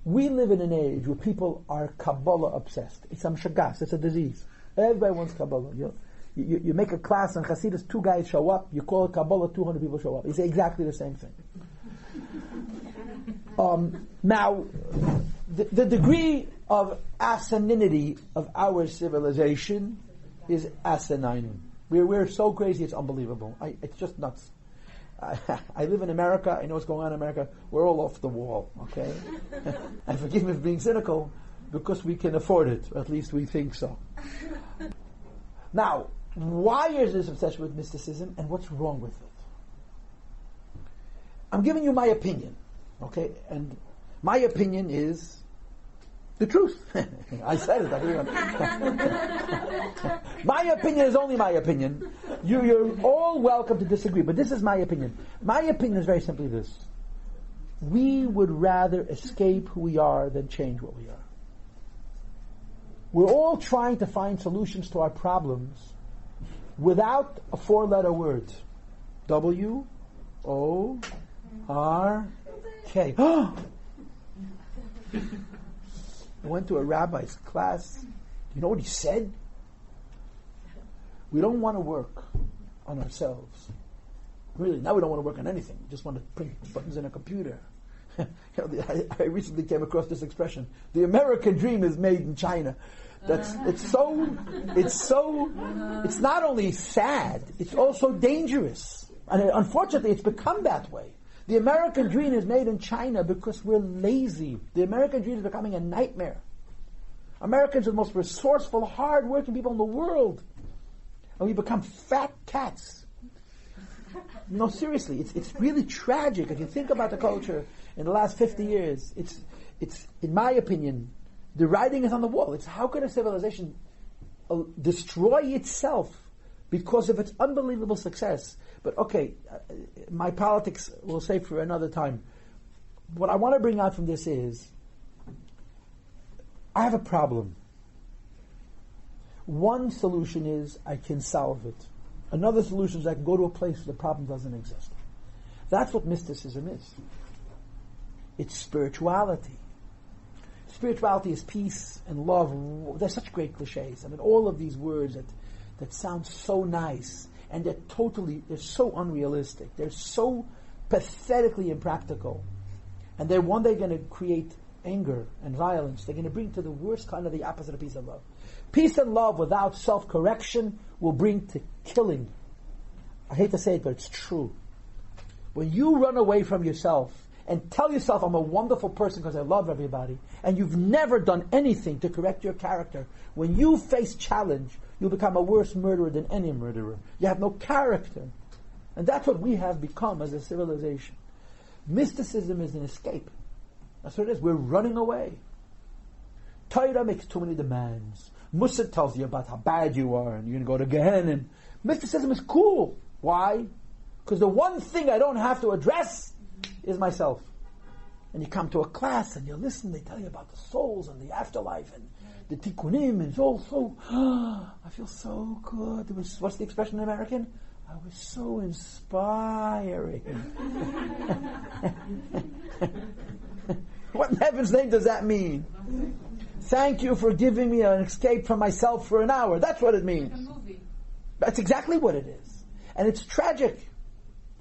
We live in an age where people are Kabbalah obsessed. It's a shagas, it's a disease. Everybody wants Kabbalah. You make a class on Hasidus, 2 guys show up, you call it Kabbalah, 200 people show up. You say exactly the same thing. Now, the degree of asininity of our civilization is asinine. We're so crazy, it's unbelievable. It's just nuts. I live in America, I know what's going on in America, we're all off the wall, okay? And forgive me for being cynical, because we can afford it, or at least we think so. Now, why is this obsession with mysticism, and what's wrong with it? I'm giving you my opinion, okay? And my opinion is the truth. I said it. My opinion is only my opinion. You're all welcome to disagree, but this is my opinion. My opinion is very simply this. We would rather escape who we are than change what we are. We're all trying to find solutions to our problems without a 4-letter word. W-O-R-K. I went to a rabbi's class. You know what he said? We don't want to work on ourselves. Really, now we don't want to work on anything. We just want to print buttons in a computer. I recently came across this expression. The American dream is made in China. It's not only sad, it's also dangerous. And unfortunately, it's become that way. The American dream is made in China because we're lazy. The American dream is becoming a nightmare. Americans are the most resourceful, hard-working people in the world. And we become fat cats. No, seriously, it's really tragic. If you think about the culture in the last 50 years, it's in my opinion, the writing is on the wall. It's how could a civilization destroy itself because of its unbelievable success? But okay, my politics we'll save for another time. What I want to bring out from this is, I have a problem. One solution is I can solve it. Another solution is I can go to a place where the problem doesn't exist. That's what mysticism is. It's spirituality. Spirituality is peace and love. They're such great cliches. I mean, all of these words that sound so nice, and they're so unrealistic. They're so pathetically impractical. And they're one day going to create anger and violence. They're going to bring to the worst kind of the opposite of peace and love. Peace and love without self-correction will bring to killing. I hate to say it, but it's true. When you run away from yourself and tell yourself, I'm a wonderful person because I love everybody, and you've never done anything to correct your character, when you face challenge, you'll become a worse murderer than any murderer. You have no character. And that's what we have become as a civilization. Mysticism is an escape. That's what it is. We're running away. Torah makes too many demands. Musa tells you about how bad you are and you're going to go to Gehenna. Mysticism is cool. Why? Because the one thing I don't have to address is myself. And you come to a class and you listen, they tell you about the souls and the afterlife and the tikkunim, and it's all so, I feel so good. What's the expression in American? I was so inspiring. What in heaven's name does that mean? Thank you for giving me an escape from myself for an hour. That's what it means. Like a movie. That's exactly what it is. And it's tragic.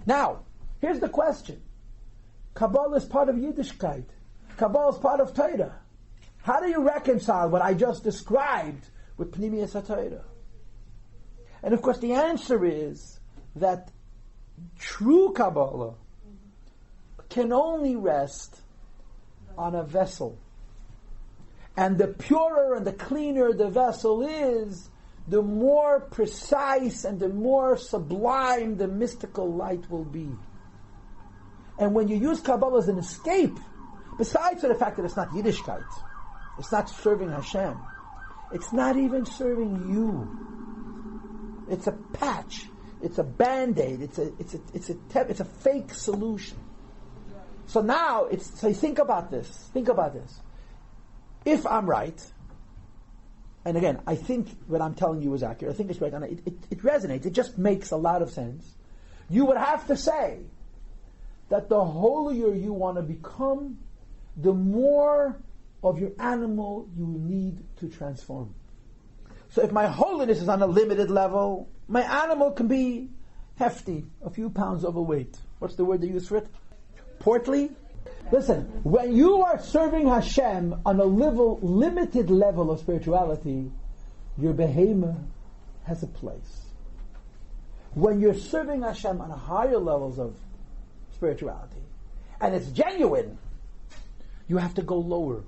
Now, here's the question. Kabbalah is part of Yiddishkeit. Kabbalah is part of Torah. How do you reconcile what I just described with Pnimiyas HaTorah? And of course the answer is that true Kabbalah can only rest on a vessel. And the purer and the cleaner the vessel is, the more precise and the more sublime the mystical light will be. And when you use Kabbalah as an escape, besides the fact that it's not Yiddishkeit, it's not serving Hashem, it's not even serving you. It's a patch, it's a band-aid, it's a fake solution. So now, think about this. If I'm right, and again, I think what I'm telling you is accurate, I think it's right, and it resonates, it just makes a lot of sense. You would have to say that the holier you want to become, the more of your animal you need to transform. So if my holiness is on a limited level, my animal can be hefty, a few pounds overweight. What's the word they use for it? Portly? Listen, when you are serving Hashem on a limited level of spirituality, your behemoth has a place. When you're serving Hashem on higher levels of spirituality, and it's genuine, you have to go lower.